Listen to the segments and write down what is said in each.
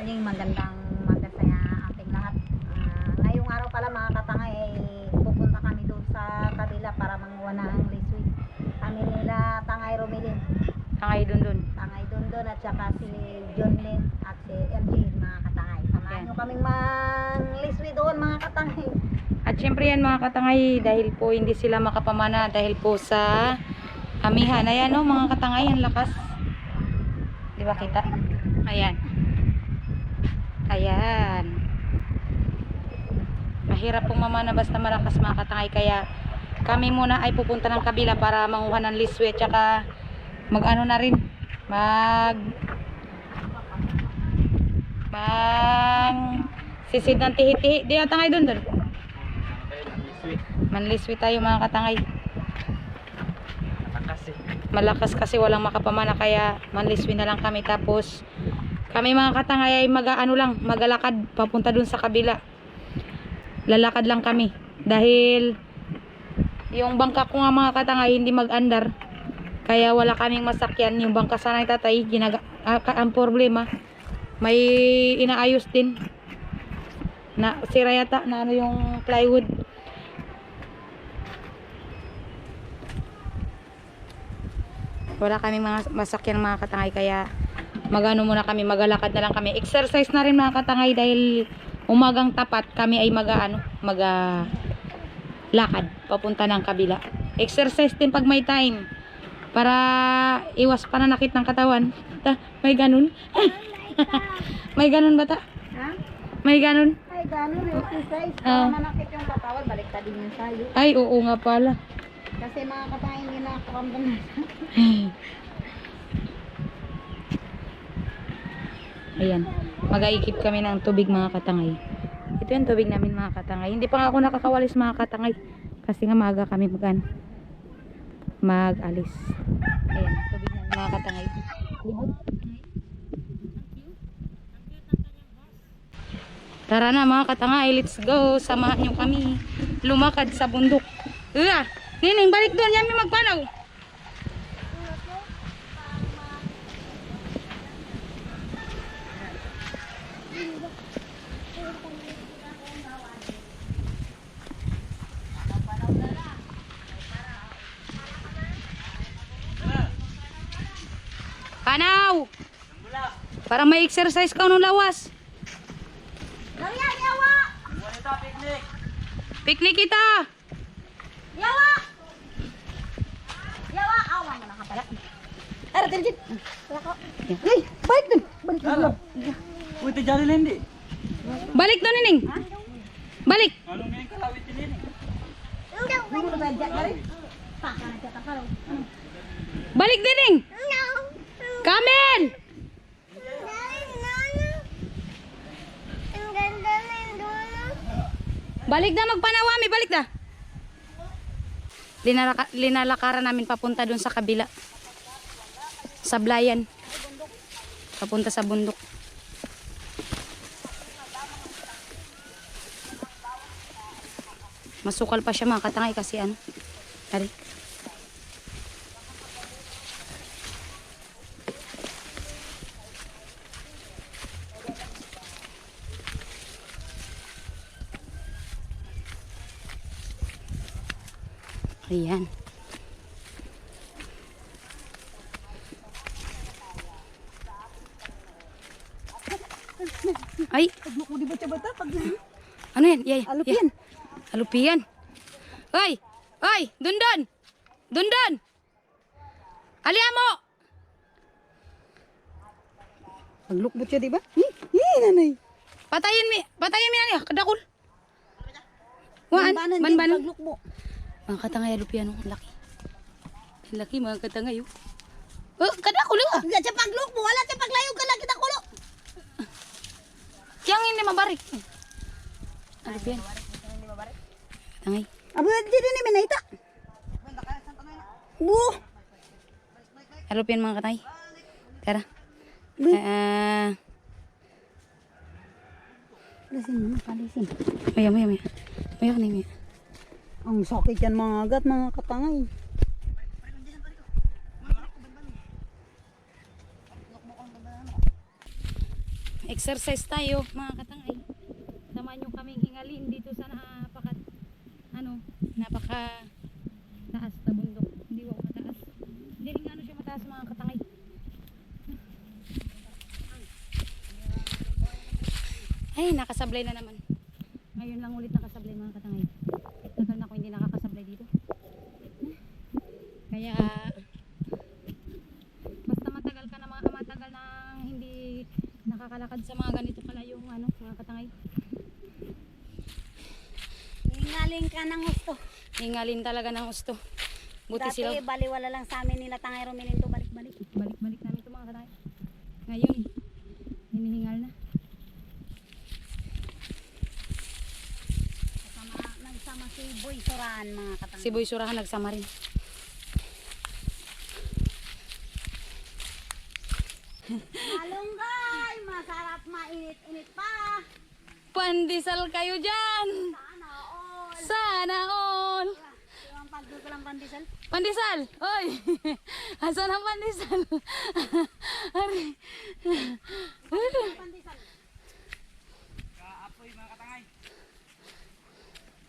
morning, magandang umaga sa ating lahat. Ngayong araw pala mga katangay ay pupunta kami doon sa kabila para manguha ng liswi. Kami nila Tangay Romilin, Tangay Dundun. Tangay Dundun at saka si John Lin at si MJ mga katangay. Samahan nyo kaming liswi doon mga katangay. At syempre yan mga katangay, dahil po hindi sila makapamana dahil po sa amihan. Ayan o mga katangay, ang lakas. Di ba kita? Ayan. Ayan. Mahirap pong mamana basta malakas mga katangay. Kaya kami muna ay pupunta ng kabila para manguha ng liswe. Tsaka mag-ano na rin. Sisid ng tihi-tihi. Di ba tangay dun? Manliswi tayo mga katangay. Malakas kasi walang makapamana kaya manliswi na lang kami. Tapos kami mga katangay ay magalakad papunta dun sa kabila. Lalakad lang kami dahil yung bangka ko nga mga katangay hindi mag-andar kaya wala kaming masakyan. Yung bangka sana ni tatay ang problema may inaayos din na sira yata na ano yung plywood. Wala kaming mga masakyan mga katangay kaya magano muna kami, magalakad na lang kami. Exercise na rin mga katangay dahil umagang tapat kami ay lakad papunta ng kabila. Exercise din pag may time para iwas pananakit ng katawan. May ganun. May ganun ba ta? Ha? May ganun. Ay ganun, exercise. Para manakit yung katawan, baliktad din yung sayo. Ay oo nga pala. Kasi mga katangay hindi nakakaramdam na. Ayan, mag-aikip kami ng tubig mga katangay. Ito yung tubig namin mga katangay. Hindi pa nga ako nakakawalis mga katangay kasi nga maaga kami mag-alis. Ayan, tubig namin mga katangay. Tara na mga katangay, let's go. Samahan nyo kami lumakad sa bundok. Nining, balik doon, yan may magpanaw. Panaw! Para may exercise ka nung lawas. Yawa! Picnic kita! Yawa! Yawa! Awa mo na ka pala. Tara, Tinjit. Ay, balik dun. Balik dun. Uy, tijari lendi. Balik doon, Nining. Balik. Ano may kalawit din ini? Hindi mo na dyan. Paka na siya takaraw. Balik, Nining. Kamel! Balik na, magpanawami, balik na. Linalakaran namin papunta dun sa kabila. Sa Blayan. Papunta sa bundok. Masukal pa siya mga katangay kasi ano. Tari. Ayan. Ay. Pagluk mo di ba siya bata? Ano yan? Yay. Alupian. Alupian. Ay. Ay. Dundun. Dundun. Aliamo. Pagluk mo siya di ba? Nanay. Patayin mi na kadakul. Waan. Ban. Pagluk mo. Mga katangay alupian. Ang laki. Ang laki mga katangay. Kadakul nga. Hindi siya pagluk mo. Wala siya paglayo ka lang kita kulo. Yang ini mabarik. Alupian. Katangay. Abo di ni minaita. Bu. Alupian mga katangay. Tara. Palisin mo, palisin. Maya. Maya ka na maya. Ang sakit yan mga agat, mga katangay. Mag-exercise tayo mga katangay. Samahan nyo kaming hingalin dito sa napaka taas na bundok. Hindi ko mataas. Hindi rin ano siya mataas mga katangay. Ay, nakasablay na naman. Ngayon lang ulit nakasablay mga katangay. Tagal na ako hindi nakakasablay dito. Kaya basta matagal ka na matagal na hindi nakakalakad sa mga ganito kalayong mga katangay. Hingaling ka ng gusto. Hingalin talaga ng gusto. Buti Dati sila. baliwala lang sa amin nila tangay rumilinto balik-balik. Balik-balik namin ito mga katangay. Ngayon, hinihingal na. Nagsama si Boy Surahan mga katangay. Si Boy Surahan nagsama rin. Malunggay! Masarap mainit-init pa! Pandesal kayo dyan! Sana all! Sana all! Yung pagduto lang pandesal. Pandesal! Oy! Asan ang pandesal? Ari. Pandesal. Kaapoy mga katangay.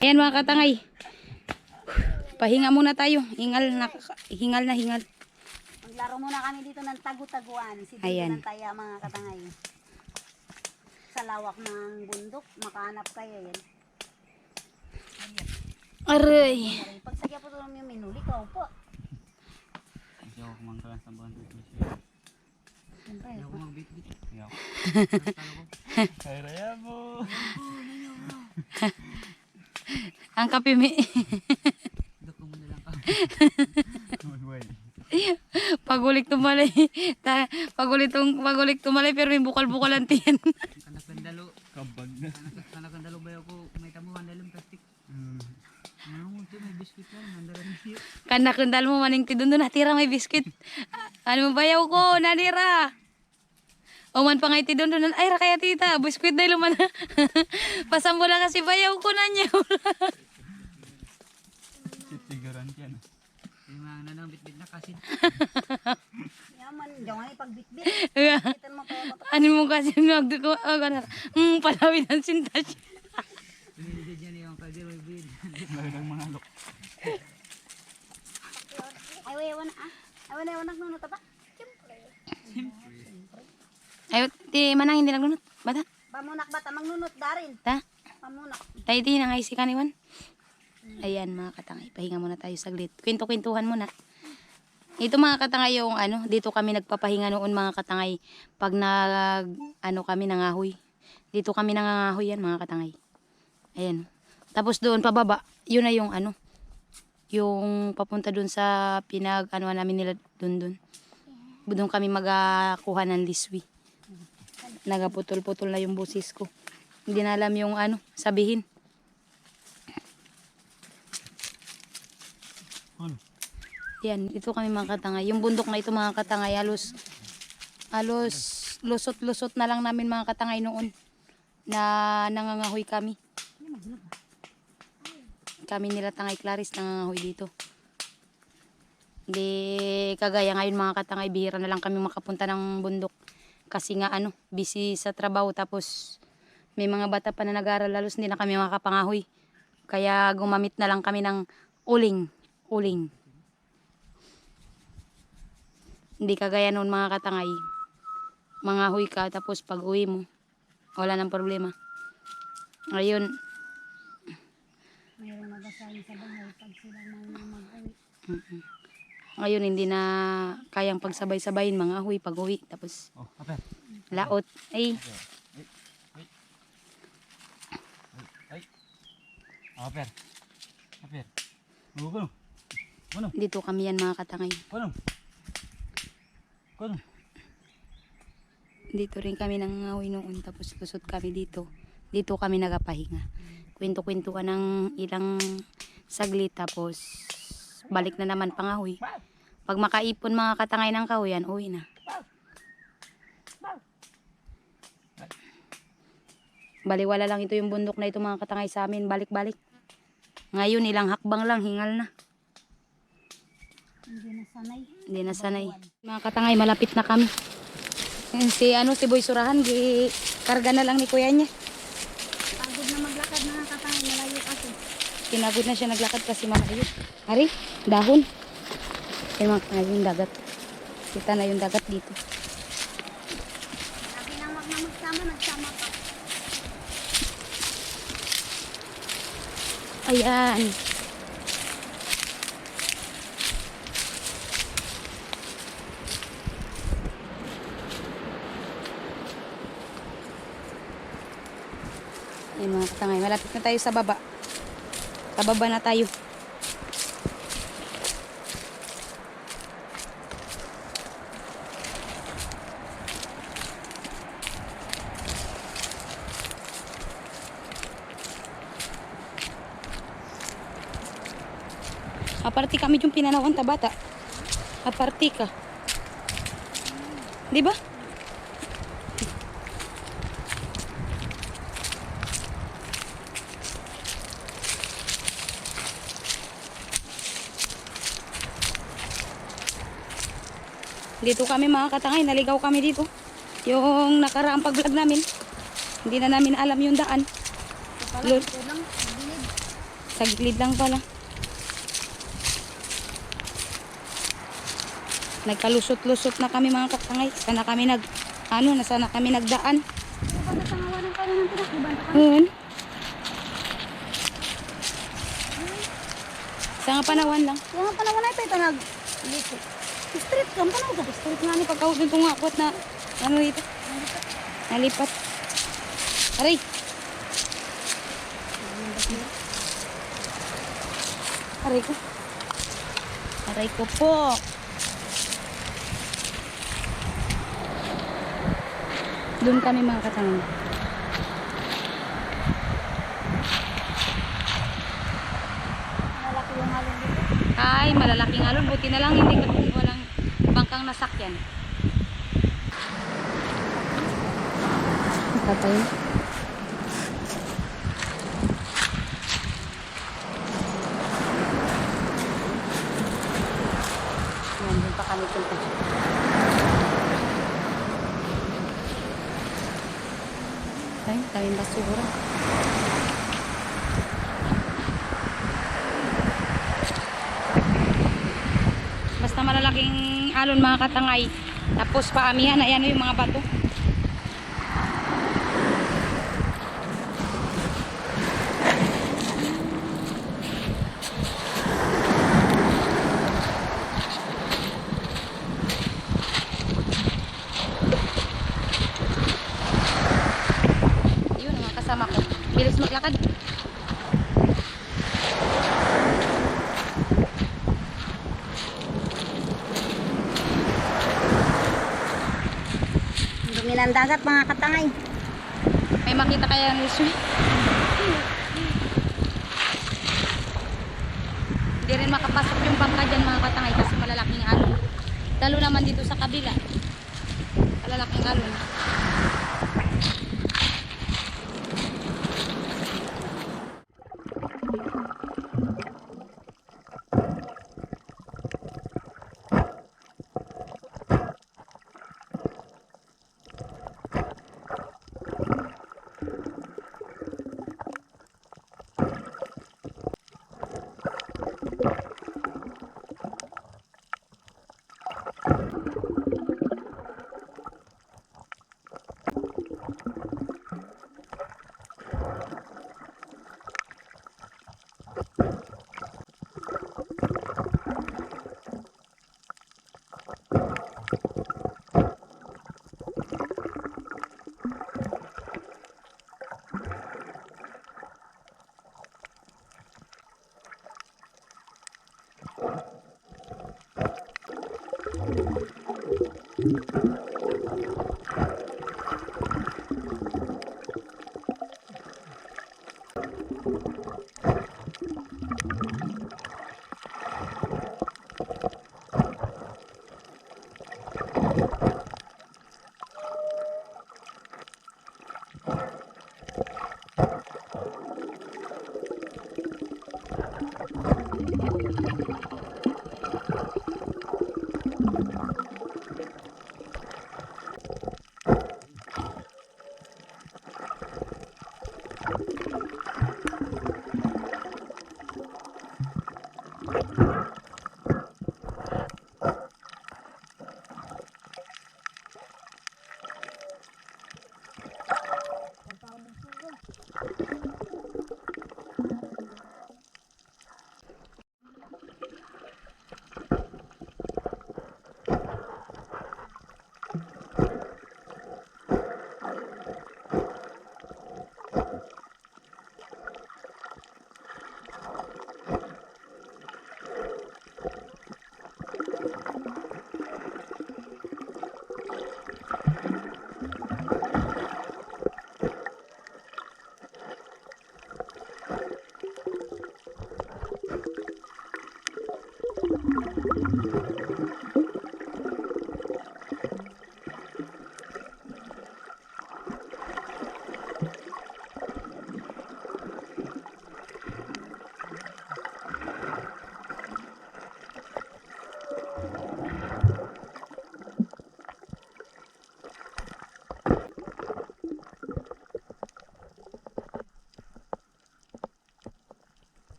Ayan mga katangay. Pahinga muna tayo. Hingal na hingal. Maglaro muna kami dito ng tagu-taguan. Si Dito Ayan. ng Taya mga katangay. Sa lawak ng bundok, makahanap kayo yan. Aray! Pag sagya po tulong yung minuli ko po. Hindi ako kumangkalas ng buwan. Siyempre. Hindi ako magbit-bit. Hindi ako. Ay, raya mo. Ang kapimi. Dako mo na lang ka. Uy, Pagulik tumalay. Pagulik tumalay pero may bukal-bukal ang tiyan. Kanakandalo. Kabag na. Kanakandalo ba ako may tamuhan dalam plastik. Ano mo ito, may biskuit na. Nandaran siya. Kanakundal mo maning tidun doon natira may biscuit. Ano mo bayaw ko nanira. Oman pa nga itidun doon. Ay ra kaya tita. Biskuit na iluman. Pasambo na kasi bayaw ko na niya. Sitigaran yan. Yung mga nanang bit-bit na kasi. Yaman, diyan nga pagbitbit. Bitan mo pa yung Ano mo kasi nagduko. Palawin ang sinta siya. Hindi dyan yung kaldir may bid. Lagi ng mga alok. Ay, ewan ah. Ewan nagnunot pa. Ay, ti manang hindi naglunot. Bata? Pamunak bata, magnunot darin. Ta? Pamunak. Tayo di nang si kaniwan. Ayan mga katangay, pahinga muna tayo saglit. Kwento-kwentuhan muna. Ito mga katangay yung dito kami nagpapahinga noon mga katangay. Pag kami nangahoy. Dito kami nangangahoy yan mga katangay. Ayan. Tapos doon pababa, yun na yung yung papunta doon sa namin nila doon. Doon kami magakuha ng liswi. Nagaputol-putol na yung busis ko. Hindi na alam yung sabihin. Ano? Yan, ito kami mga katangay. Yung bundok na ito mga katangay, halos lusot-lusot na lang namin mga katangay noon na nangangahoy kami. Kami nila Tangay Clarice nangangahoy dito. Di kagaya ngayon mga katangay, bihira na lang kami makapunta ng bundok. Kasi nga busy sa trabaho tapos may mga bata pa na nag-aaral, halos hindi na kami makapangahoy. Kaya gumamit na lang kami ng uling. Hindi kagaya noon mga katangay. Mangahoy ka tapos pag uwi mo, wala nang problema. Ngayon, Mayroong mag-asahin sa bahay pag sila mag-uwi. ngayon hindi na kayang pagsabay-sabayin mangahoy pag uwi. Tapos Oh, aper. laot. Ay, Ay. Aper. Aper. Ano? Ano? dito kami yan mga katangay. Ano? Ano? Dito rin kami nangangahoy noon tapos lusot kami dito. Dito kami nagapahinga. Kwento-kwentuhan ng ilang saglit tapos balik na naman pangahoy. Pag makaipon mga katangay ng kahoyan, uwi na. Baliwala lang ito yung bundok na ito mga katangay sa amin, balik-balik. Ngayon ilang hakbang lang, hingal na. Hindi na sanay. Hindi na sanay. Mga katangay, malapit na kami. Si Boy Surahan, karga na lang ni kuya niya. Pagod na maglakad mga katangay, malayo kasi. Kinagod na siya naglakad kasi malayo. Ari, dahon. Kaya mga katangay, yung dagat. Kita na yung dagat dito. Sabi nang wag na magsama, nagsama pa. Ayan. Ayan mga katangay, malapit na tayo sa baba. Sa baba na tayo. Aparte kami yung pinanawan ta bata. Aparte ka. Di ba? Dito kami mga katangay, naligaw kami dito. Yung nakaraang pag-vlog namin, hindi na namin alam yung daan. Lord. Ito lang, bilid. Sa gilid lang pala. Nagkalusot-lusot na kami mga katangay. Sana kami sana kami nagdaan. Ano ba nasangawa ng kanya ng pinakibanta ka? Yun. Sa nga panawan lang. Kaya nga panawan na ito nag... Liko. Street ka, panaw ka. Street nga ni pagkawag nitong ngakot na ano dito. Nalipat. Aray. Aray ko. Aray ko po. Doon kami mga katangay. Malaki yung halong dito. Ay, malalaking alon. Buti na lang hindi walang bangkang nasakyan. Tatay. Yan, doon pa kami punta. Ay, kaming basura. Basta malalaking alon mga katangay. Tapos paamihan, ayan yung mga bato. Yun, mga kasama ko. Bilis maglakad. Dumi ng dagat mga katangay. May makita kaya ng Liswi? Hindi rin makapasok yung bangka dyan mga katangay kasi malalaking alon. Lalo naman dito sa kabila. Malalaking alon.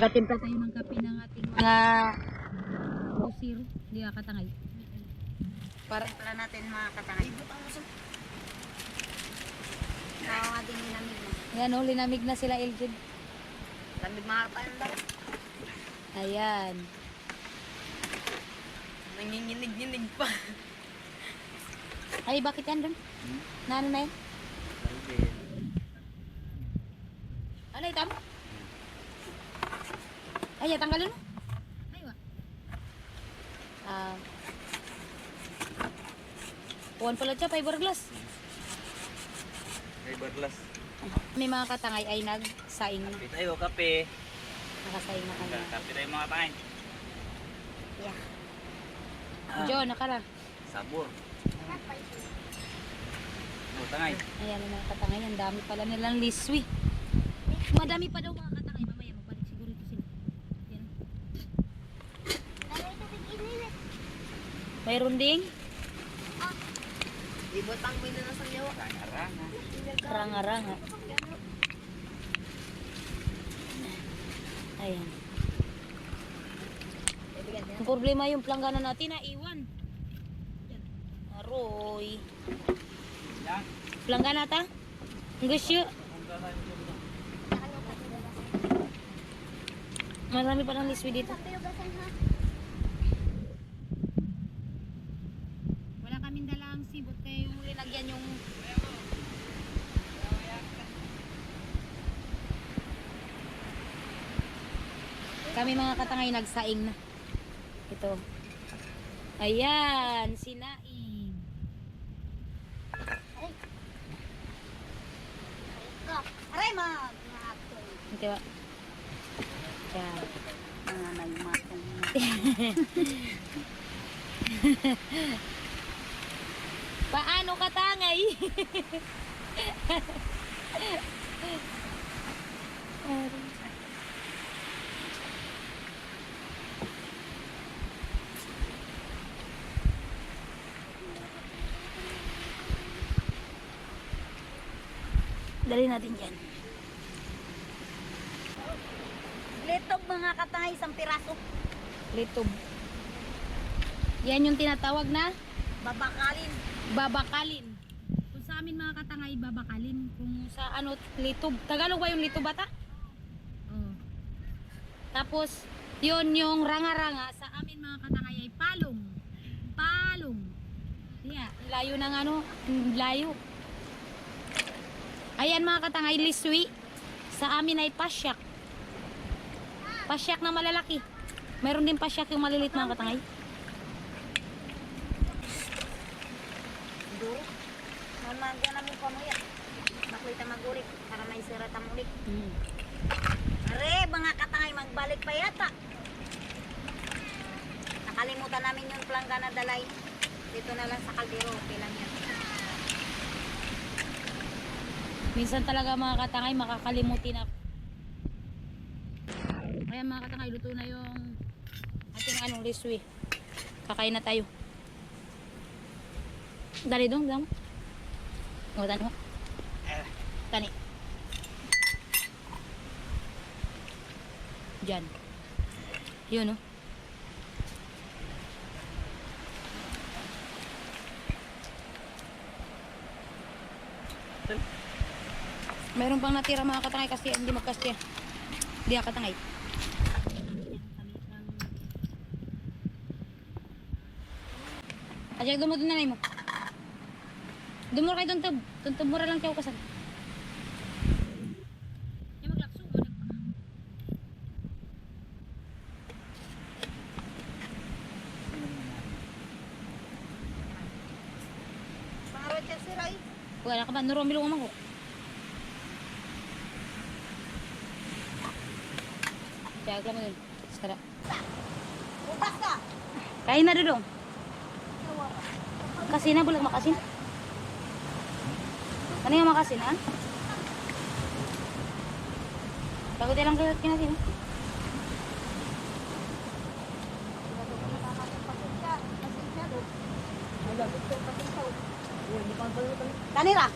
Magpatimpla tayo ng kape ng ating mga busir. Hindi ka katangay. Para Para natin mga katangay. Oo nga din linamig na. yan o, linamig na sila Eldred. Lamig mga katangay. Ayan. Nanginginig-ginig pa. Ay, bakit yan doon? Ano na yan? Ano itam? Ay, tanggalin mo. Ay, wa. Puwan pala siya, fiberglass. Fiberglass. May mga katangay ay nagsaing na. Kape tayo, kape. Nakasaing na kami. Kape tayo mga kain. Yeah. John, nakara. Sabor. Tangay. Ayan ang mga katangay. Ang dami pala nilang liswi. Madami pa daw mga katangay. Mamaya magbalik siguro ito sila. Yan. Mayroon ding Ibutang mo na sa yawa. Ranga-ranga. ranga-ranga. Ayan. Ang problema yung planggana natin na iwan. Aroy. Yan. Planggana ta? Ang gusto. Marami pa ng liswi dito. Wala kaming dalang sibot kaya yung linagyan yung kami mga katangay nagsaing na. Ito. Ayan, sinaing. Aray mga matong. Ito ba? Yan. Mga nagmatong. Paano katangay? Dali natin yan. Litog mga katangay, isang piraso. Litob. Yan yung tinatawag na Babakalin. babakalin. Kung sa amin mga katangay, babakalin. Kung sa ano, litob. Tagalog ba yung litob bata? Oo. Tapos, yun yung ranga-ranga. Sa amin mga katangay ay palong. Palong. Yeah, layo ng ano, layo. Ayan mga katangay, liswi. Sa amin ay pasyak. Pasyak na malalaki. Meron din pasyak yung malilit mga katangay. Duro. Mamagyan na mo pa mo yan. Makuita magurik para may sira tamulik. Are, mga katangay, magbalik pa yata. Nakalimutan namin yung plangga na dalay. Dito na lang sa kaldero. Okay lang yan. Minsan talaga mga katangay, makakalimutin ako. Kaya mga katangay, luto na yung ating anong liswi. Kakain na tayo. Dali dong, dong. O, tani mo. Tani. Diyan. Yun, oh. Meron pang natira mga katangay kasi hindi magkasya. Hindi ako katangay. Ajak doon mo doon nanay mo. Doon mo kayo tuntub. Tuntub mo lang kayo kasan. Yung maglakso. Pangarot siya si Ray. Wala ka ba? Nurong bilong mo ko. Jaga mo dun. Sekarang. Bukas ka. Kain na dudong. Kasi na bulag makasin. Ano yung makasin ha? Takot lang kayo kinasin. Kanira.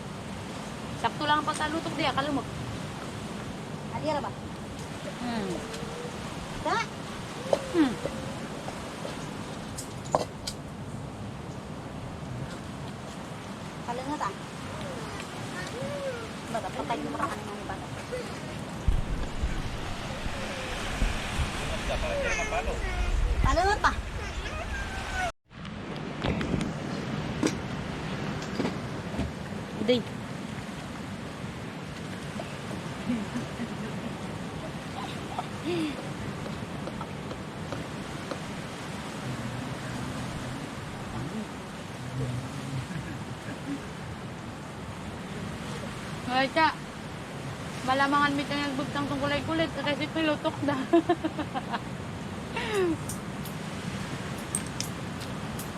Sakto lang ang pagkalutok diya, kalumog. Alira ba? Da. Hmm. Kalingat ah. Baga, patay mo ka kanina ng bata. Kalingat pa. Hindi. Ay, ka. Malamangan mit ang nagbugtang tong kulay-kulit kasi pilutok na.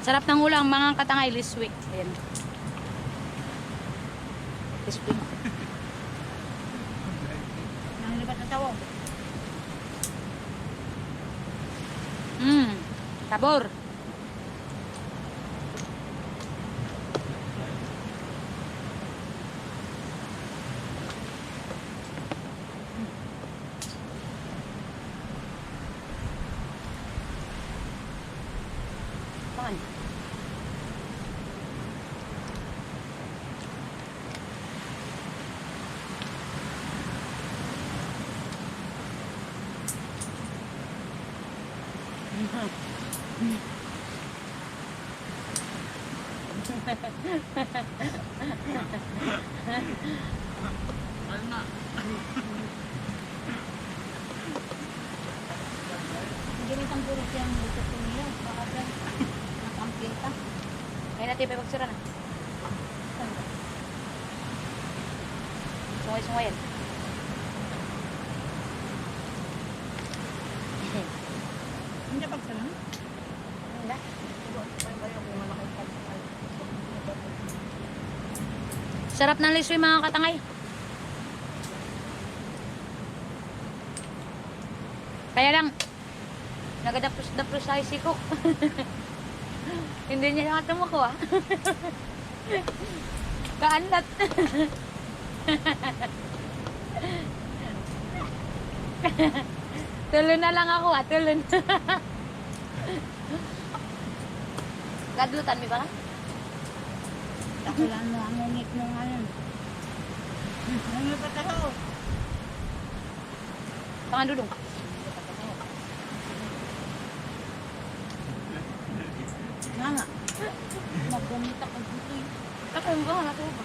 Sarap ng ulang, mga katangay this week. Ayan. This week. Nanglibat na tawag. Sabor. Saan? Ano na? Hindi rin ang puro siyang lutok ko niya. Baka dyan, nakampita. Ay natin pa magsira na. Sungay-sungayan. Hindi pa sa lang? Hindi. Sarap ng liswi mga katangay. Kaya lang, nagadapos-dapos sa isiko. Hindi niya nakatama ko ah. Kaanlat. Tulon na lang ako ah, tulon. Gadlutan mi ba ka? Takulan mo ang ngit mo ano. Nanglibat na ako. Pangandudong. Nga nga. Magumit ako dito eh. Ako ba? Ako ba?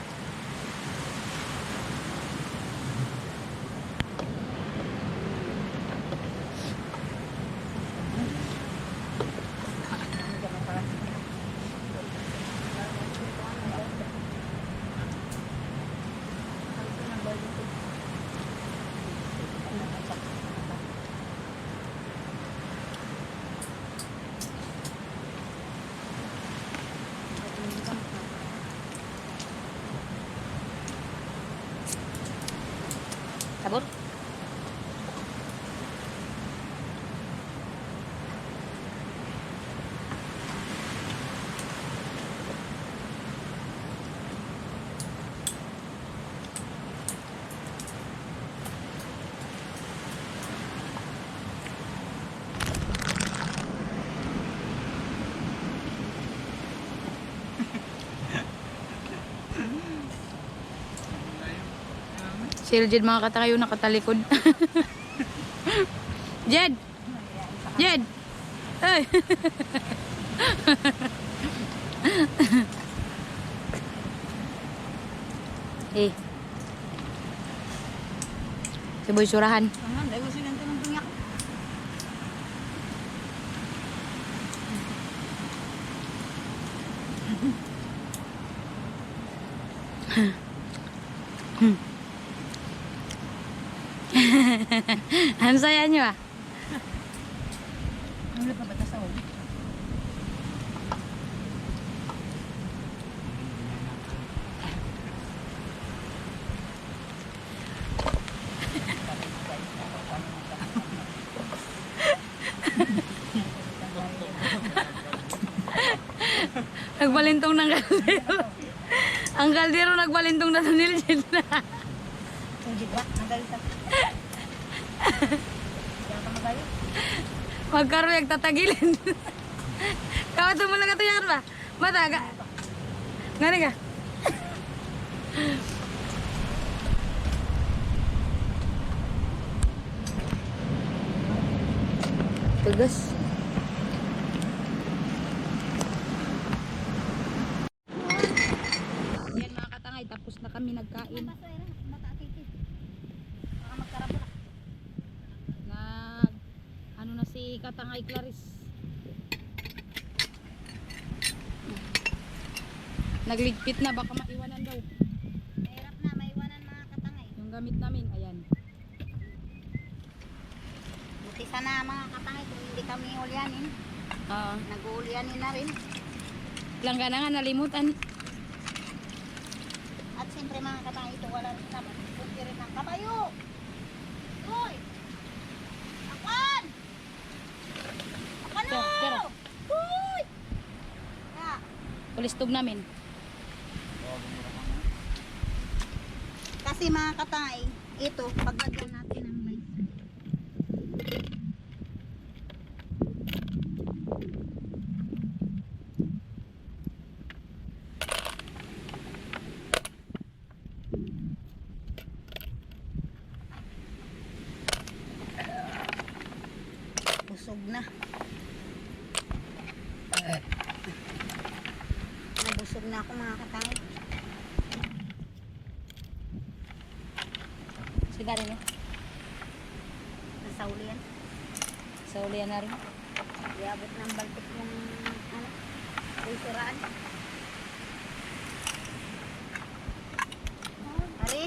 Sabor? Si Jed mga katakayo nakatalikod. Jed! Jed! Ay! Eh. Si Boy Surahan. Ano, dahil ko silang tunong-tungyak. Ang saya nyo ah. Ano pa ba ito sa ulo? Nagbalintong ng kaldero. Ang kaldero nagbalintong na sa Niljit na. Hindi ba? Nagalita. Kaya ka magalit. Magkaroon yung tatagilin. Kawato mo lang katuyan ba? Mataga. Ngani ka? Tugas. Yan mga katangay, tapos na kami nagkain. Nag ano na si Katangay Clarice. Nagligpit na, baka maiwanan daw. Mahirap na, maiwanan mga katangay. Yung gamit namin, ayan. Buti sana mga katangay kung hindi kami ulyanin. Oo. Nag-uulyanin na rin. Langga na nga, nalimutan. At siyempre mga katangay, ito wala rin naman. Kunti rin ang kabayo. Uy! Akwan! Akwan Ito, tira. Uy! Kaya, Pulistog namin. kasi mga katangay, ito, paglagyan natin ng light. Busog na. Nabusog na ako mga katangay. Si Darin, no? Nasa ulian. Sa ulian na rin. Iabot ng baltik yung ano, kulturaan. Ari,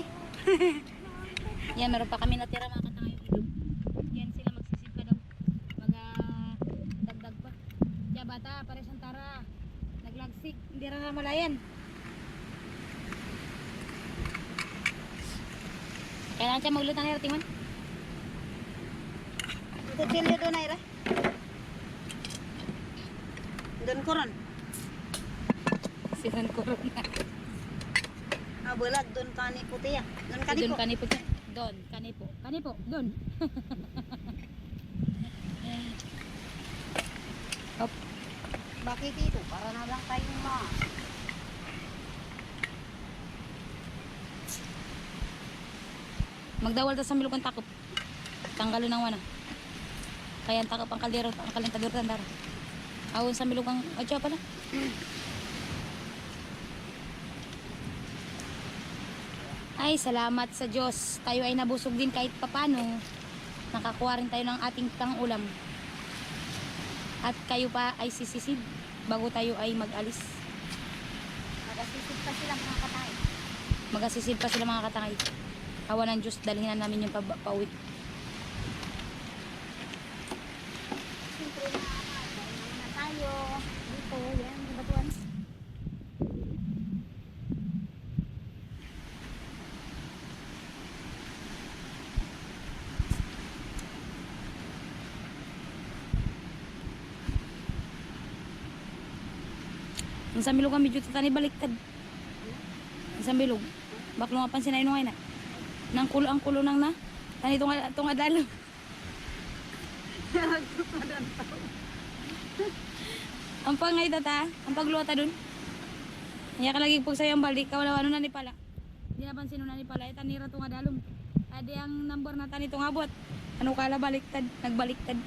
Yan, meron pa kami natira mga katangay yung ilog. Yan sila magsisid pa daw. Dagdag pa. Kaya bata, pare Santara. Naglagsik. Hindi rin na malayan. Kailangan siya maglutang na ratingan. kutsilyo doon ay ra. Doon ko ron. Sinan ko rin na. Ah, bulag, doon ka ni puti ah. Doon ka ni Doon po. kanipo. Doon, kanipo. Kanipo, doon. Hop. Bakit dito? Para na lang tayong Magdawal ta sa milog ang takop. Tanggalon ng wana. Kaya ang takop ang kaldero, ang kalentador tandara. Awon sa milog ang adya pala. Ay, salamat sa Diyos. Tayo ay nabusog din kahit papano. Nakakuha rin tayo ng ating pang-ulam. At kayo pa ay sisisid bago tayo ay mag-alis. Magasisid pa sila mga katay. Magasisid pa sila mga katangay. Awa ng Diyos, dalhin na namin yung pauwi. Siyempre na tayo. Dito, yan, yung batuan. Yung sa milog ang medyo tatani baliktad. Yung sa milog. Baklo nga pansin na inungay na. Nang kulo ang kulo nang na. Tani itong adalo. Ang pangay tata. Ang pagluwata dun. Kaya ka lagi po sa'yo ang balik. Kawala ano na ni pala. Hindi napansin na ni pala. Tanira itong adalong. Adi ang number na tani itong abot. Ano kala baliktad. Nagbaliktad.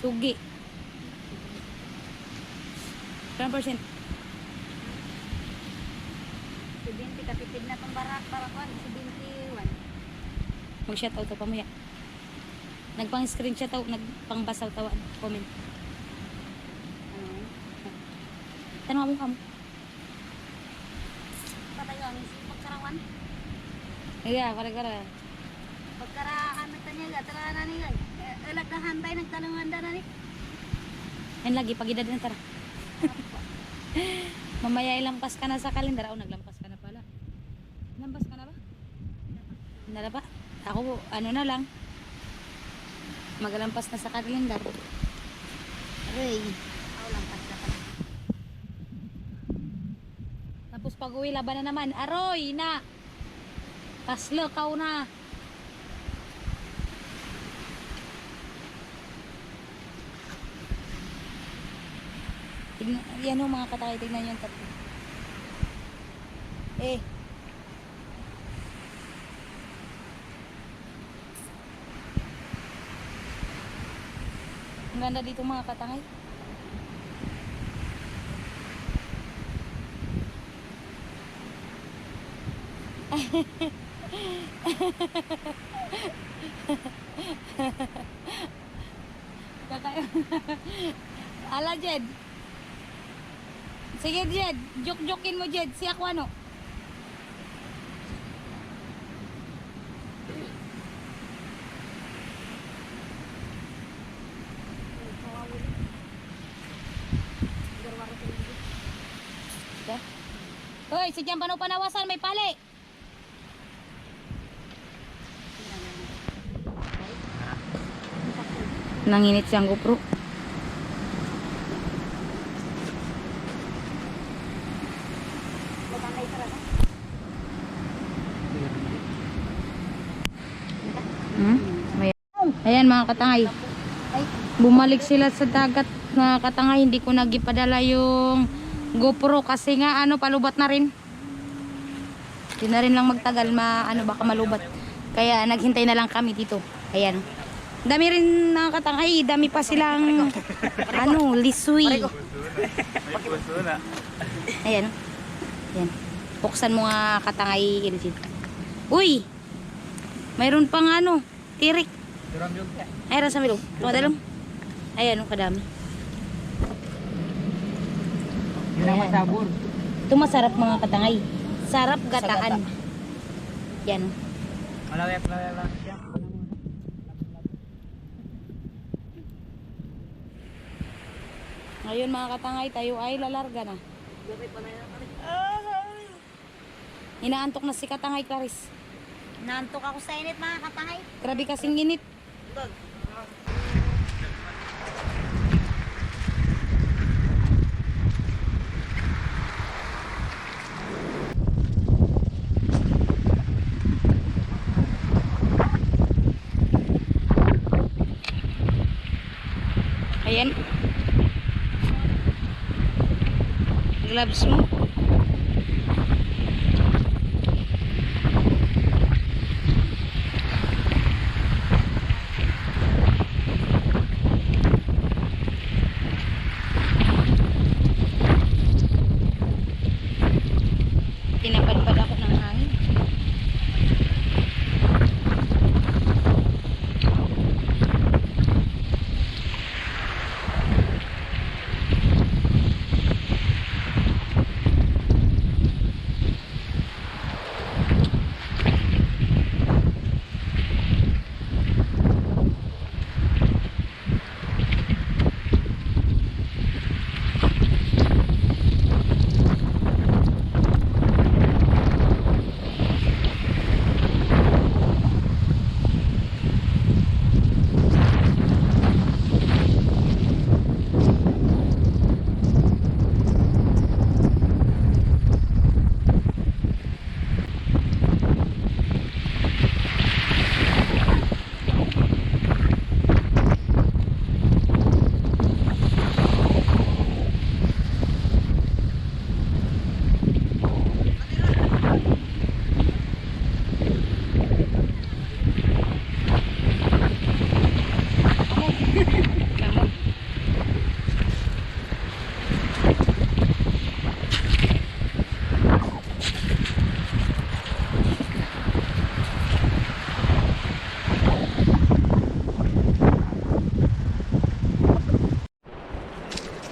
Sugi. Ilang percent? 70 kapitid na itong barakwan. 71. Mag-shoutout pa mo ya. Nagpang-screenshot o nagpang-basaw tawaan. Comment. Ano? Tanong mo kamo. Patay ang isi pagkarawan. Iya, para-para. Pagkaraan na tanya tara na ni. Elag na hantay nagtanungan na ni. Yan lagi, pag-idad na tara. Mamaya ilampas ka na sa kalendar. O, naglampas ka na pala. Lampas ka na ba? Nala pa? Ako, ano na lang. Magalampas na sa kalendar. Aray. Ako lang pasta pa. Tapos pag uwi, laban na naman. Aroy na! Paslo, kau na! Tignan, yan o mga katangay, tignan yung tatlo. Eh. Ang ganda dito mga katangay. Ala Jed. Sige Jed, joke-jokin mo Jed, si Aquano. Hoy, si Jan panawasan, may pali. Nanginit siyang GoPro. Ayan mga katangay. Bumalik sila sa dagat mga katangay. Hindi ko nagipadala yung GoPro kasi nga palubat na rin. Hindi na rin lang magtagal baka malubat. Kaya naghintay na lang kami dito. Ayan. Dami rin mga katangay. Dami pa silang liswi. Ayan. Ayan. Buksan mo nga katangay. Uy! Mayroon pang tirik. Ay, rasa milog. Tumadalong. Ayan, kadami. Yun ang masabor. Ito masarap mga katangay. Sarap gataan. Yan. Malawyak lang siya. Ngayon mga katangay, tayo ay lalarga na. Inaantok na si katangay Clarice. Nantok ako sa init mga katangay. Grabe kasing init. Ayan. Gloves mo. Pinapadpad ako ng hangin.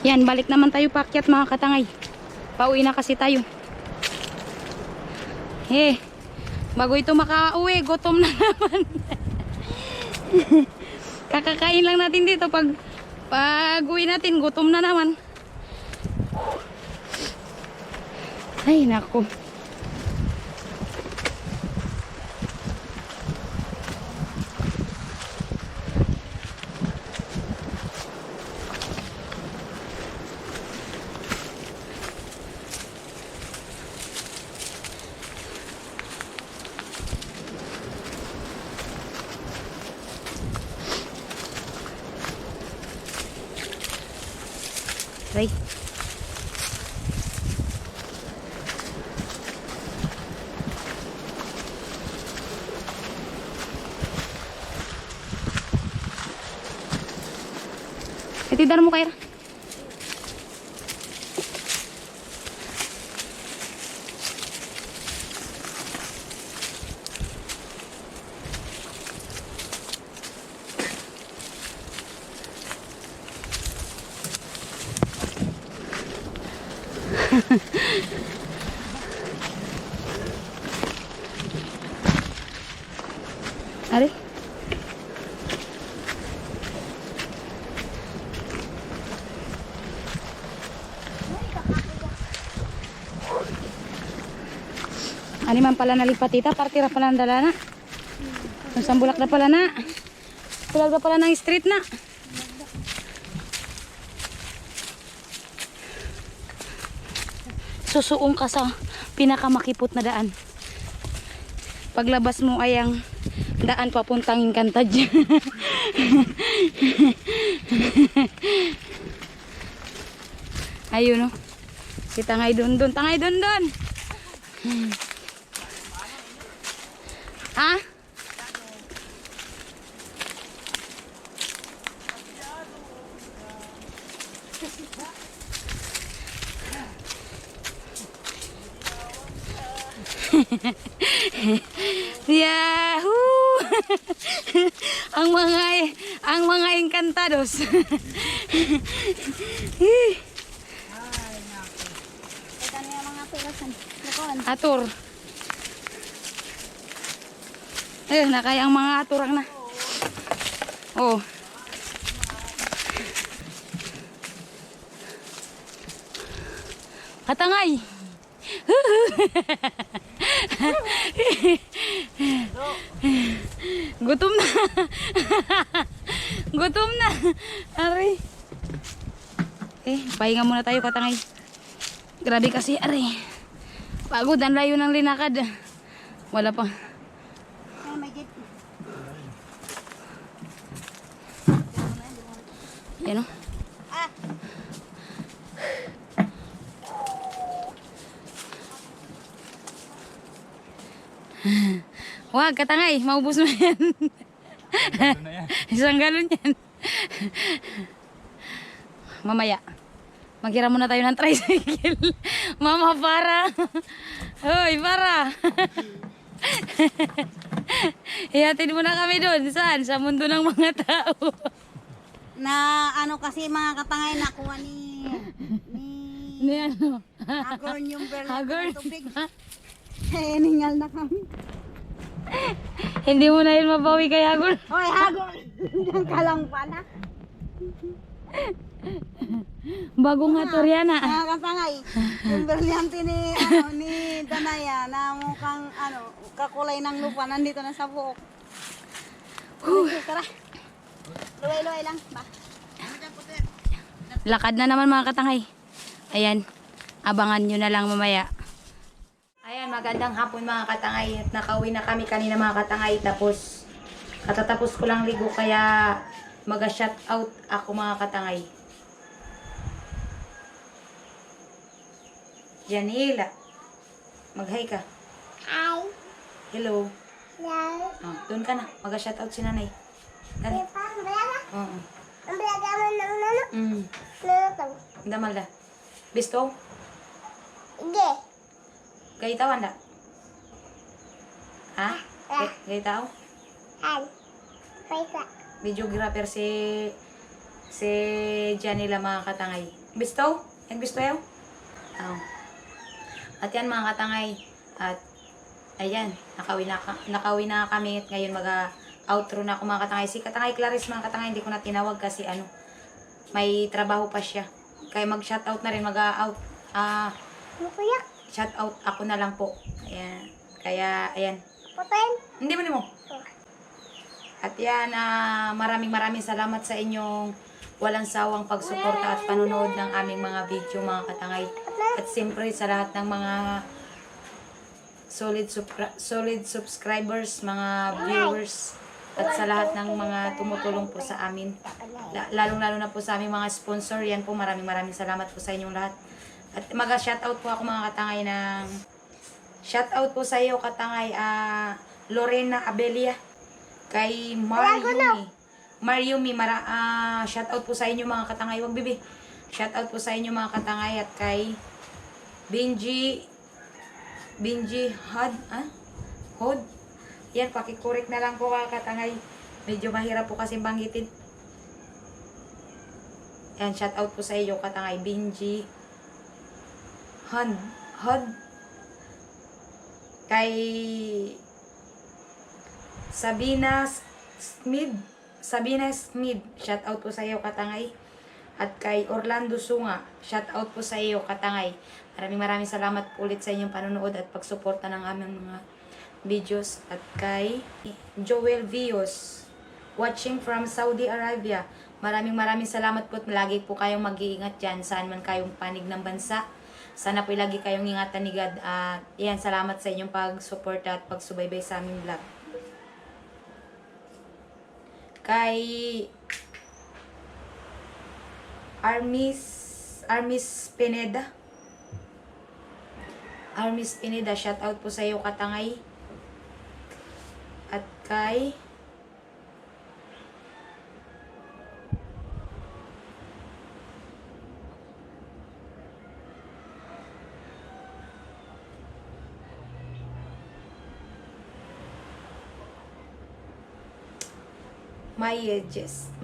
Yan, balik naman tayo paakyat mga katangay. Pauwi na kasi tayo. Bago ito makauwi, gutom na naman. Kakakain lang natin dito. Pag uwi natin, gutom na naman. Ay, naku. Aray. Itidan mo kaya. Ari. Ani man pala nalipat tita, partira pala ng dala na. Isang bulak na pala na. Bulak na pala ng street na. Susuong ka sa pinakamakipot na daan. Paglabas mo ay ang daan papuntang Encantad. Ayun, no. Si Tangay Dondon. Tangay Dondon. Ah? Yahoo! ang mga engkantados. Ito na yung mga pirasan. Lakon. Atur. Nakaya ang mga aturang na. Oh. Katangay. Gutom na. Gutom na. Ari. Pahinga muna tayo, Katangay. Grabe kasi, ari. Pagod, ang layo ng linakad. Wala pa. Ay, may git. Yan o. Ah! Wag, Katangay. Maubos mo yan. Isang galon yan. Mamaya. Maghiram muna tayo ng tricycle. Mama, para. Hoy, para. Ihatid mo na kami doon. Saan? Sa mundo ng mga tao. Na ano kasi mga katangay nakuha ni Ni ano? Hagorn yung berla Hagorn. ng tubig. Ningal na kami. Hindi mo na yun mabawi kay Hagor. Hoy, Hagorn! Diyan ka lang pala. Bagong hator yan ah. Mga katangay, yung berliante ni Danaya na mukhang kakulay ng lupa nandito na sa buhok. Tara. Luway-luway lang ba? Lakad na naman mga Katangay. Ayan. Abangan nyo na lang mamaya. Ayan, magandang hapon mga Katangay. At nakauwi na kami kanina mga Katangay. Tapos, katatapos ko lang ligo kaya mag-shout out ako mga Katangay. Janila. Mag-hi ka. Hi. Hello. Hello. Oh, doon ka na. Mag-shout out si nanay. Dali. Oo. Ang bragaman ng nano? Nano? Damal da. Bisto? Hindi. Gay tao anda? Ha? Gay tao? Hi. Paisa. Videographer si Janila mga Katangay. Bisto? Yan bisto yaw? Oh. At yan mga Katangay. At ayan, nakauwi na kami at ngayon outro na ako mga Katangay. Si Katangay Clarice mga Katangay, hindi ko na tinawag kasi may trabaho pa siya. Kaya mag-shoutout na rin, shoutout ako na lang po. Ayan. Kaya, ayan. Putin? Hindi mo. At yan, maraming salamat sa inyong walang sawang pagsuporta at panonood ng aming mga video mga Katangay. At siyempre sa lahat ng mga solid subscribers, mga viewers, at sa lahat ng mga tumutulong po sa amin. Lalong-lalo na po sa aming mga sponsor. Yan po, maraming salamat po sa inyong lahat. At mag-shoutout po ako mga Katangay ng shoutout po sa iyo Katangay, Lorena Abelia, kay Mariumi, shout out po sa inyo mga katangay. Wag bibi. Shout out po sa inyo mga katangay at kay Benji Hod. Yan, pakikorek na lang po mga katangay. Medyo mahirap po kasi banggitin. Yan, shout out po sa iyo katangay. Benji Hod. Kay Sabina Smith, shout out po sa iyo katangay. At kay Orlando Sunga, shout out po sa iyo katangay. Maraming salamat po ulit sa inyong panonood at pagsuporta ng aming mga videos. At kay Joel Vios, watching from Saudi Arabia. Maraming salamat po at lagi po kayong mag-iingat dyan saan man kayong panig ng bansa. Sana po lagi kayong ingatan ni God. At yan, salamat sa inyong pagsuporta at pagsubaybay sa aming vlog. Kay Armis Pineda, shout out po sa iyo katangay. At kay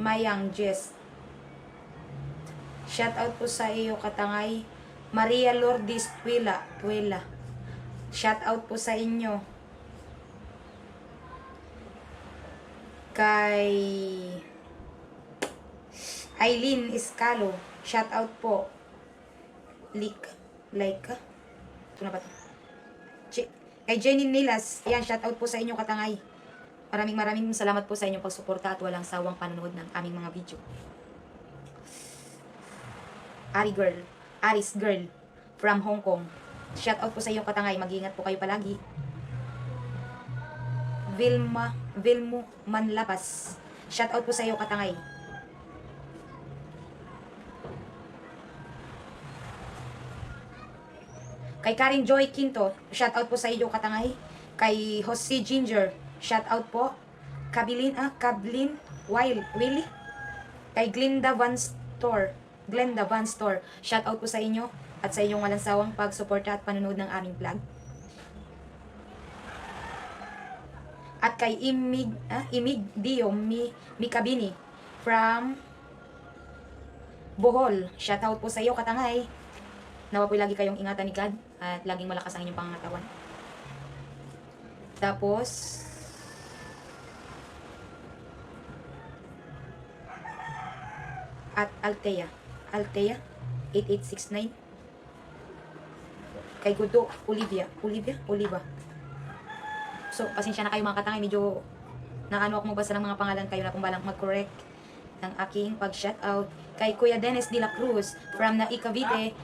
Mayang Jess, shout out po sa iyo katangay. Maria Lourdes Tuela, shout out po sa inyo. Kay Aileen Escalo, shout out po. Ito na ba ito? Kay Jenny Nilas, yan, shout out po sa inyo katangay. Maraming salamat po sa inyong pagsuporta at walang sawang panonood ng aming mga video. Aris Girl from Hong Kong, shout out po sa iyo katangay. Mag-ingat po kayo palagi. Vilmo Manlapas, shout out po sa iyo katangay. Kay Karen Joy Quinto, shout out po sa iyo katangay. Kay Jose Ginger, shout out po. Kablin Willie. Kay Glenda Van Store, shout out po sa inyo at sa inyong walang sawang pagsuporta at panonood ng aming vlog. At kay Imig Dio Mikabini from Bohol, shout out po sa iyo katangay. Nawa po lagi kayong ingatan ni God at laging malakas ang inyong pangangatawan. Tapos at Altea 8869. Kay Gudo Oliva. So, pasensya na kayo mga katangay, medyo naano ako magbasa ng mga pangalan, kayo na kung balang mag-correct ng aking pag-shoutout. Kay Kuya Dennis de la Cruz from Naic Cavite,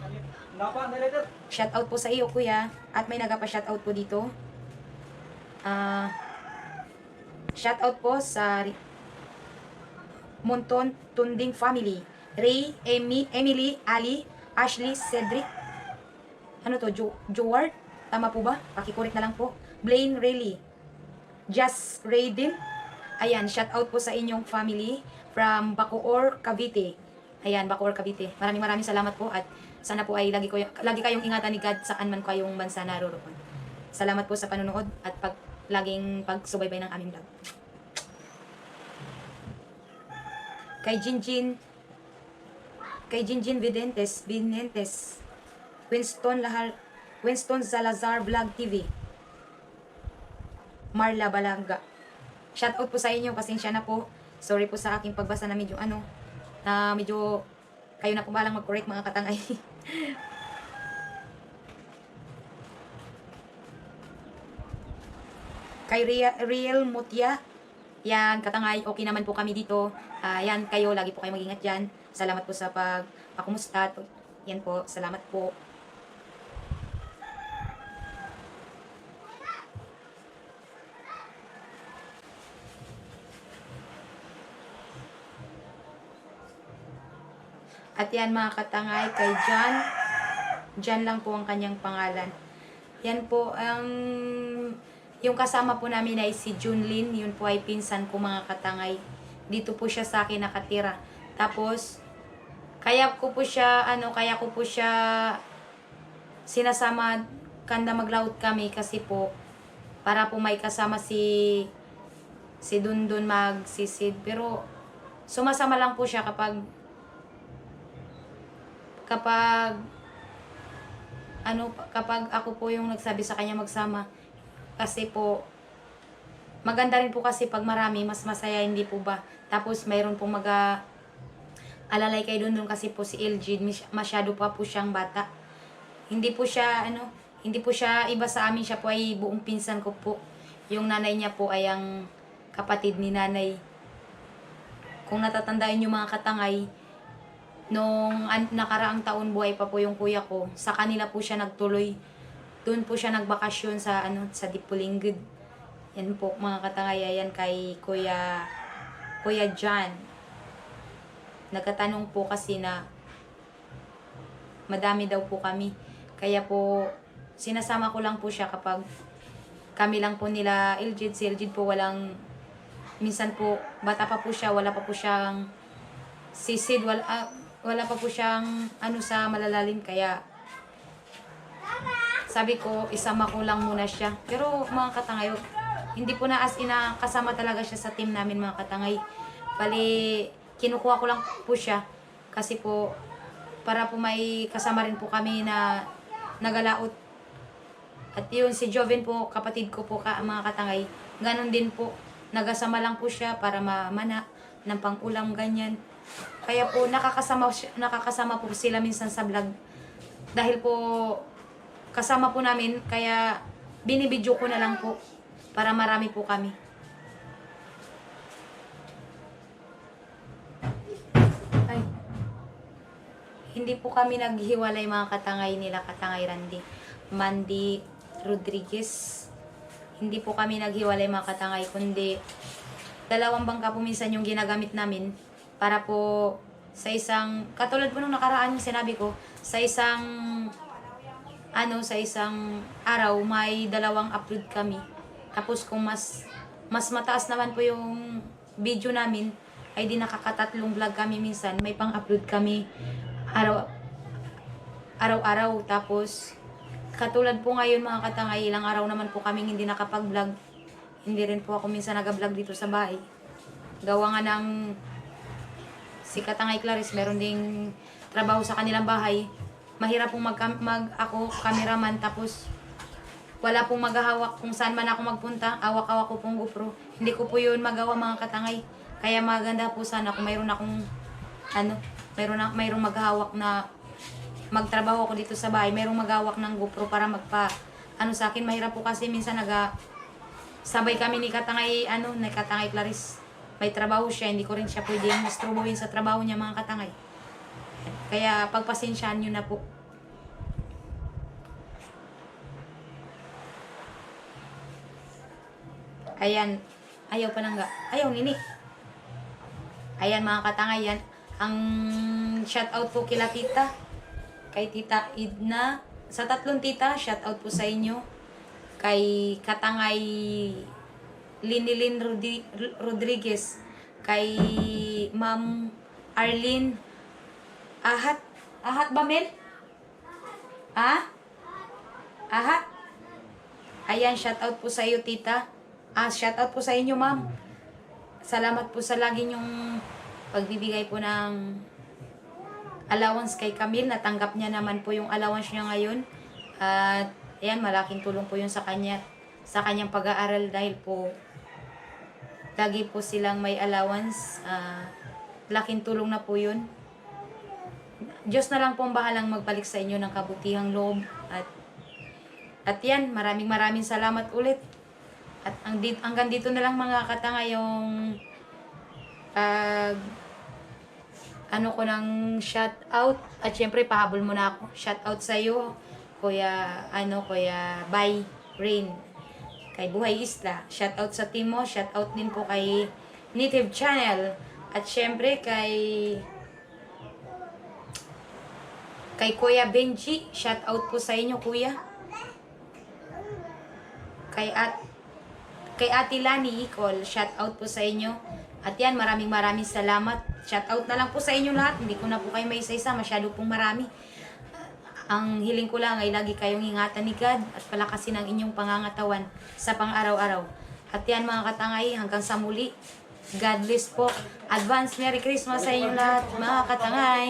shoutout po sa iyo kuya. At may nagapa-shoutout po dito. Shoutout po sa Monton Tunding Family. Ray, Emily, Ali, Ashley, Cedric. Ano to? Joward? Tama po ba? Pakikorek na lang po. Blaine Rayleigh. Just Raydin. Ayan, shout out po sa inyong family from Bacoor, Cavite. Ayan, Bacoor, Cavite. Maraming salamat po at sana po ay lagi kayong ingatan ni God saan man kayong bansa naroroon. Salamat po sa panonood at laging pagsubaybay ng aming vlog. Kay Jinjin Videntes, Winston Salazar Vlog TV, Marla Balaga. Shout out po sa inyo, pasensya na po. Sorry po sa aking pagbasa na medyo kayo na po balang mag-correct mga katangay. Kay Real Mutya, yan, katangay, okay naman po kami dito. Yan, kayo, lagi po kayo mag-ingat dyan. Salamat po sa pakumusta. Yan po, salamat po. At yan mga katangay, kay Jan lang po ang kanyang pangalan. Yan po, yung kasama po namin ay si Junlin, yun po ay pinsan ko mga katangay. dito po siya sa akin nakatira. Tapos, kaya ko po siya sinasama kanda maglaut kami kasi po, para po may kasama si Dundun magsisid. Pero, sumasama lang po siya kapag ako po yung nagsabi sa kanya magsama. Kasi po, maganda rin po kasi pag marami, mas masaya, hindi po ba? Tapos mayroon pong alalay kay Dundun kasi po si LG, masyado pa po siyang bata. Hindi po siya iba sa amin, siya po ay buong pinsan ko po. Yung nanay niya po ay ang kapatid ni nanay. Kung natatandaan yung mga katangay, nung nakaraang taon buhay pa po yung kuya ko, sa kanila po siya nagtuloy. Doon po siya nagbakasyon sa Dipolingid. Yan po mga katangay, yan kay Kuya John. Nagkatanong po kasi na madami daw po kami. Kaya po sinasama ko lang po siya kapag kami lang po nila Eljid. Si Eljid po minsan po bata pa po siya, wala pa po siyang sisid, wala pa po siyang sa malalalim, kaya sabi ko isama ko lang muna siya. Pero mga katangay, hindi po na as in kasama talaga siya sa team namin mga katangay. Bali, kinukuha ko lang po siya kasi po para po may kasama rin po kami na nagalaot. At yun, si Joven po, kapatid ko po mga katangay, ganun din po. Nagasama lang po siya para mamana ng pang-ulam, ganyan. Kaya po nakakasama po sila minsan sa vlog. Dahil po kasama po namin, kaya binibidyo ko na lang po para marami po kami. Ay. Hindi po kami naghiwalay mga katangay nila, Katangay Mandy Rodriguez. Hindi po kami naghiwalay mga katangay, kundi dalawang bangka po minsan yung ginagamit namin para po sa isang, katulad po nung nakaraan yung sinabi ko, sa isang araw may dalawang upload kami. Tapos kung mas mataas naman po yung video namin, ay di nakakatatlong vlog kami minsan. May pang-upload kami araw-araw. Tapos katulad po ngayon mga katangay, ilang araw naman po kaming hindi nakapag-vlog. Hindi rin po ako minsan nag-vlog dito sa bahay. Gawa nga ng si Katangay Clarice, meron ding trabaho sa kanilang bahay. Mahirap pong ako cameraman, tapos wala pong maghahawak kung saan man ako magpunta. Awak-awak ko pong GoPro. Hindi ko po yun magawa mga katangay. Kaya maganda po sana kung mayroon akong mayroong maghahawak na magtrabaho ako dito sa bahay, mayroong maghawak ng GoPro para sa akin. Mahirap po kasi minsan sabay kami ni Katangay Clarice. May trabaho siya, hindi ko rin siya pwedeng mastrobohin sa trabaho niya mga katangay. Kaya pagpasensyaan nyo na po. Ayan, ayaw pa nang ayaw nini. Ayan mga katangay, yan ang shout out po kila tita, kay Tita Idna, sa tatlong tita, shout out po sa inyo. Kay Katangay Linilin Rodriguez, kay Ma'am Arlene Ahat ba, Mel? Ahat? Ayan, shout out po sa iyo tita. Shout out po sa inyo ma'am. Salamat po sa lagi nyong pagbibigay po ng allowance kay Camille. Natanggap niya naman po yung allowance niya ngayon. At ayan, malaking tulong po yun sa kanya, sa kanyang pag-aaral, dahil po lagi po silang may allowance. Laking tulong na po yun. Diyos na lang po ang bahalang magbalik sa inyo ng kabutihang loob. At yan, maraming salamat ulit. At hanggang dito na lang mga katanga yung ko ng shout out. At syempre pahabol mo na ako. Shout out sa iyo, Kuya Bay Rain, kay Buhay Isla. Shout out sa team mo. Shout out din po kay Native Channel. At syempre kay Kuya Benji. Shout out po sa inyo, Kuya. Kay Ate Lani Icol, shout out po sa inyo. At yan, maraming salamat. Shout out na lang po sa inyo lahat. Hindi ko na po kayo may isa-isa. Masyado pong marami. Ang hiling ko lang ay lagi kayong ingatan ni God at palakasin ang inyong pangangatawan sa pang-araw-araw. At yan mga katangay, hanggang sa muli. God bless po. Advance Merry Christmas sa inyo lahat mga katangay.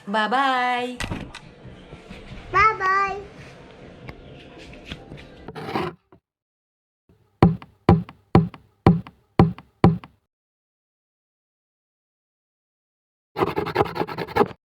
Bye-bye!